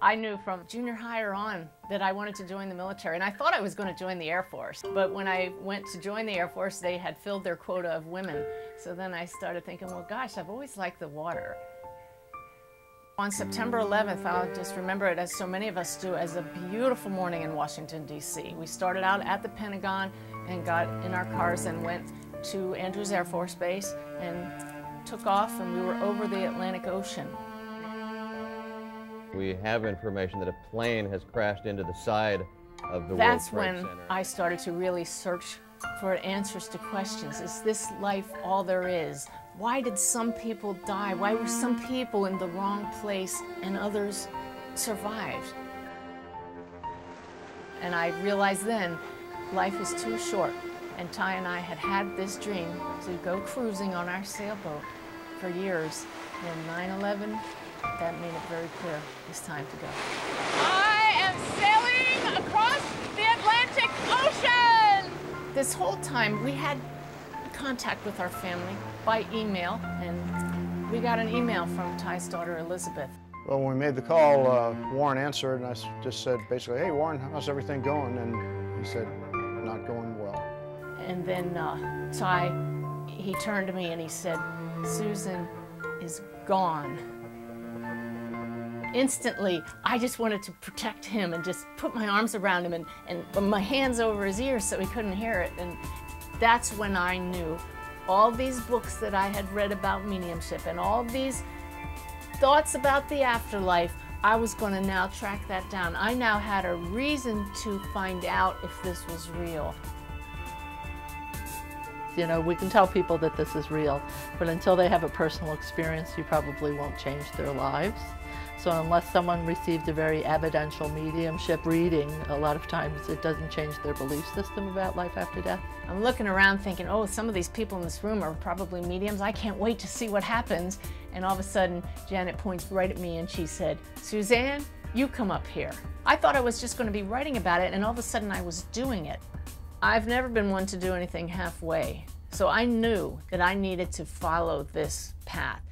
I knew from junior high or on that I wanted to join the military, and I thought I was going to join the Air Force. But when I went to join the Air Force, they had filled their quota of women. So then I started thinking, well, gosh, I've always liked the water. On September 11th, I'll just remember it, as so many of us do, as a beautiful morning in Washington, D.C. We started out at the Pentagon and got in our cars and went to Andrews Air Force Base and took off, and we were over the Atlantic Ocean. We have information that a plane has crashed into the side of the World Trade Center. That's when I started to really search for answers to questions. Is this life all there is? Why did some people die? Why were some people in the wrong place and others survived? And I realized then, life is too short. And Ty and I had had this dream to go cruising on our sailboat for years. And 9/11, that made it very clear it's time to go. I am sailing across the Atlantic Ocean! This whole time we had contact with our family by email, and we got an email from Ty's daughter Elizabeth. Well, when we made the call, Warren answered, and I just said basically, "Hey Warren, how's everything going?" And he said, "Not going well." And then Ty, he turned to me and he said, "Susan is gone." Instantly, I just wanted to protect him and just put my arms around him and my hands over his ears so he couldn't hear it. And that's when I knew all these books that I had read about mediumship and all these thoughts about the afterlife, I was going to now track that down. I now had a reason to find out if this was real. You know, we can tell people that this is real, but until they have a personal experience, you probably won't change their lives. So unless someone received a very evidential mediumship reading, a lot of times it doesn't change their belief system about life after death. I'm looking around thinking, oh, some of these people in this room are probably mediums. I can't wait to see what happens. And all of a sudden, Janet points right at me and she said, "Suzanne, you come up here." I thought I was just going to be writing about it, and all of a sudden I was doing it. I've never been one to do anything halfway. So I knew that I needed to follow this path.